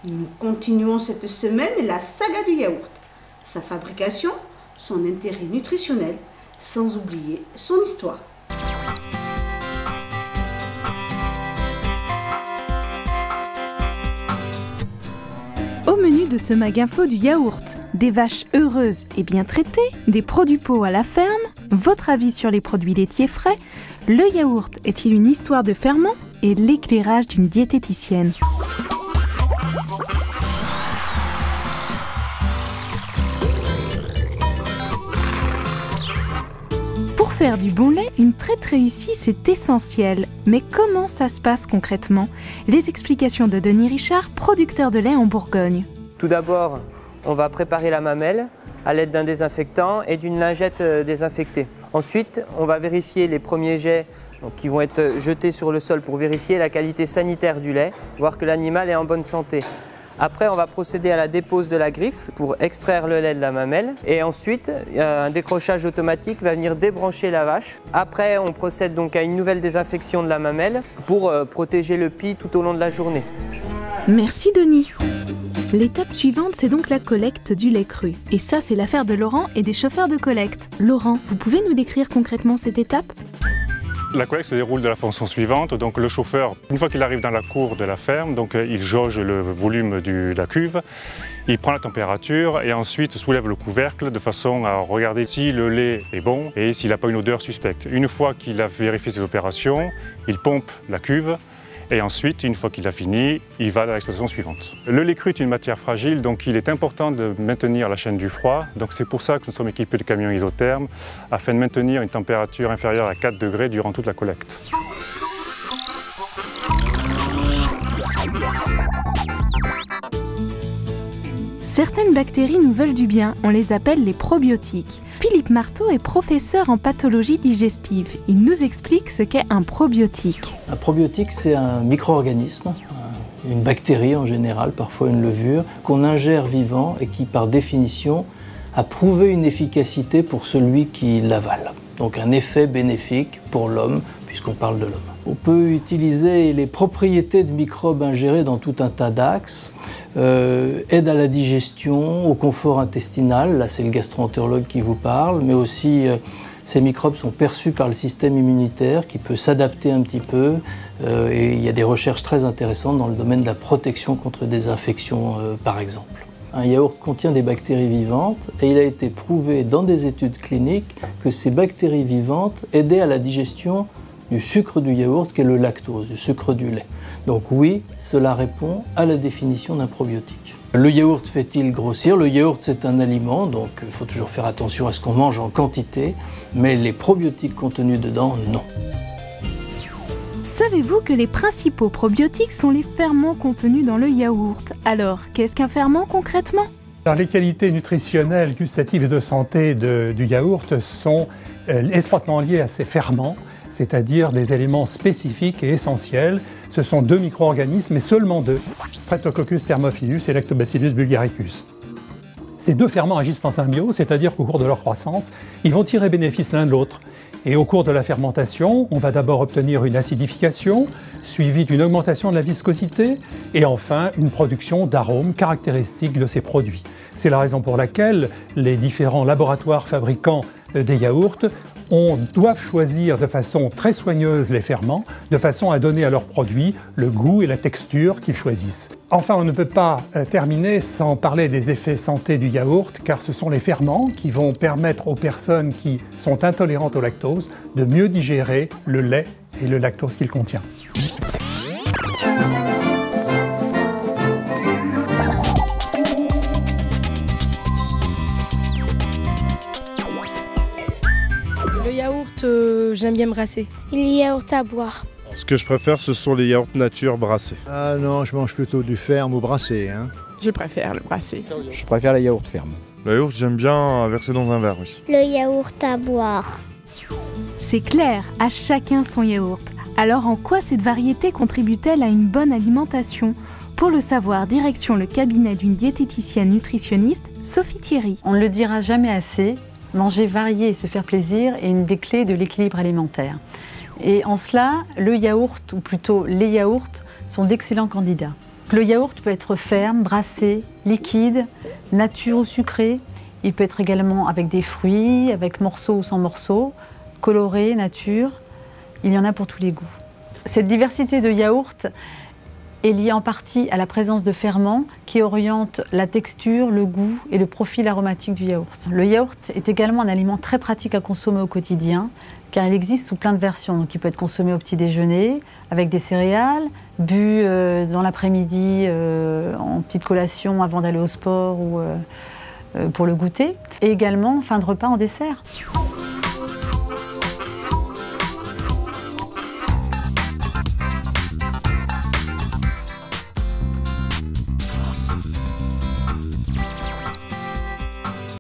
Nous continuons cette semaine la saga du yaourt, sa fabrication, son intérêt nutritionnel, sans oublier son histoire. Au menu de ce Maginfo du yaourt, des vaches heureuses et bien traitées, des produits Pau à la ferme, votre avis sur les produits laitiers frais, le yaourt est-il une histoire de ferment et l'éclairage d'une diététicienne. Pour faire du bon lait, une traite réussie, c'est essentiel. Mais comment ça se passe concrètement? Les explications de Denis Richard, producteur de lait en Bourgogne. Tout d'abord, on va préparer la mamelle à l'aide d'un désinfectant et d'une lingette désinfectée. Ensuite, on va vérifier les premiers jets qui vont être jetés sur le sol pour vérifier la qualité sanitaire du lait, voir que l'animal est en bonne santé. Après, on va procéder à la dépose de la griffe pour extraire le lait de la mamelle. Et ensuite, un décrochage automatique va venir débrancher la vache. Après, on procède donc à une nouvelle désinfection de la mamelle pour protéger le pis tout au long de la journée. Merci Denis. L'étape suivante, c'est donc la collecte du lait cru. Et ça, c'est l'affaire de Laurent et des chauffeurs de collecte. Laurent, vous pouvez nous décrire concrètement cette étape ? La collecte se déroule de la façon suivante. Donc le chauffeur, une fois qu'il arrive dans la cour de la ferme, donc il jauge le volume de la cuve, il prend la température et ensuite soulève le couvercle de façon à regarder si le lait est bon et s'il n'a pas une odeur suspecte. Une fois qu'il a vérifié ces opérations, il pompe la cuve. Et ensuite, une fois qu'il a fini, il va dans l'exploitation suivante. Le lait cru est une matière fragile, donc il est important de maintenir la chaîne du froid. Donc c'est pour ça que nous sommes équipés de camions isothermes, afin de maintenir une température inférieure à 4 degrés durant toute la collecte. Certaines bactéries nous veulent du bien, on les appelle les probiotiques. Philippe Marteau est professeur en pathologie digestive. Il nous explique ce qu'est un probiotique. Un probiotique, c'est un micro-organisme, une bactérie en général, parfois une levure, qu'on ingère vivant et qui, par définition, a prouvé une efficacité pour celui qui l'avale. Donc un effet bénéfique pour l'homme, puisqu'on parle de l'homme. On peut utiliser les propriétés de microbes ingérés dans tout un tas d'axes. Aide à la digestion, au confort intestinal, là c'est le gastro-entérologue qui vous parle, mais aussi ces microbes sont perçus par le système immunitaire qui peut s'adapter un petit peu et il y a des recherches très intéressantes dans le domaine de la protection contre des infections par exemple. Un yaourt contient des bactéries vivantes et il a été prouvé dans des études cliniques que ces bactéries vivantes aidaient à la digestion du sucre du yaourt qui est le lactose, du sucre du lait. Donc oui, cela répond à la définition d'un probiotique. Le yaourt fait-il grossir? Le yaourt c'est un aliment, donc il faut toujours faire attention à ce qu'on mange en quantité, mais les probiotiques contenus dedans, non. Savez-vous que les principaux probiotiques sont les ferments contenus dans le yaourt? Alors, qu'est-ce qu'un ferment concrètement? Alors, les qualités nutritionnelles, gustatives et de santé du yaourt sont étroitement liées à ces ferments, c'est-à-dire des éléments spécifiques et essentiels. Ce sont deux micro-organismes, mais seulement deux, Streptococcus thermophilus et Lactobacillus bulgaricus. Ces deux ferments agissent en symbiose, c'est-à-dire qu'au cours de leur croissance, ils vont tirer bénéfice l'un de l'autre. Et au cours de la fermentation, on va d'abord obtenir une acidification, suivie d'une augmentation de la viscosité, et enfin une production d'arômes caractéristiques de ces produits. C'est la raison pour laquelle les différents laboratoires fabricants des yaourts doivent choisir de façon très soigneuse les ferments, de façon à donner à leurs produits le goût et la texture qu'ils choisissent. Enfin, on ne peut pas terminer sans parler des effets santé du yaourt, car ce sont les ferments qui vont permettre aux personnes qui sont intolérantes au lactose de mieux digérer le lait et le lactose qu'il contient. J'aime bien brasser. Et les yaourts à boire. Ce que je préfère, ce sont les yaourts nature brassés. Ah non, je mange plutôt du ferme ou brassé. Je préfère le brassé. Je préfère les yaourts fermes. Le yaourt, j'aime bien verser dans un verre, oui. Le yaourt à boire. C'est clair, à chacun son yaourt. Alors en quoi cette variété contribue-t-elle à une bonne alimentation? Pour le savoir, direction le cabinet d'une diététicienne nutritionniste, Sophie Thierry. On ne le dira jamais assez, manger varié et se faire plaisir est une des clés de l'équilibre alimentaire. Et en cela, le yaourt, ou plutôt les yaourts, sont d'excellents candidats. Le yaourt peut être ferme, brassé, liquide, nature ou sucré. Il peut être également avec des fruits, avec morceaux ou sans morceaux, coloré, nature. Il y en a pour tous les goûts. Cette diversité de yaourts est liée en partie à la présence de ferments qui orientent la texture, le goût et le profil aromatique du yaourt. Le yaourt est également un aliment très pratique à consommer au quotidien car il existe sous plein de versions. Donc, il peut être consommé au petit déjeuner avec des céréales, bu dans l'après-midi en petite collation avant d'aller au sport ou pour le goûter et également en fin de repas en dessert.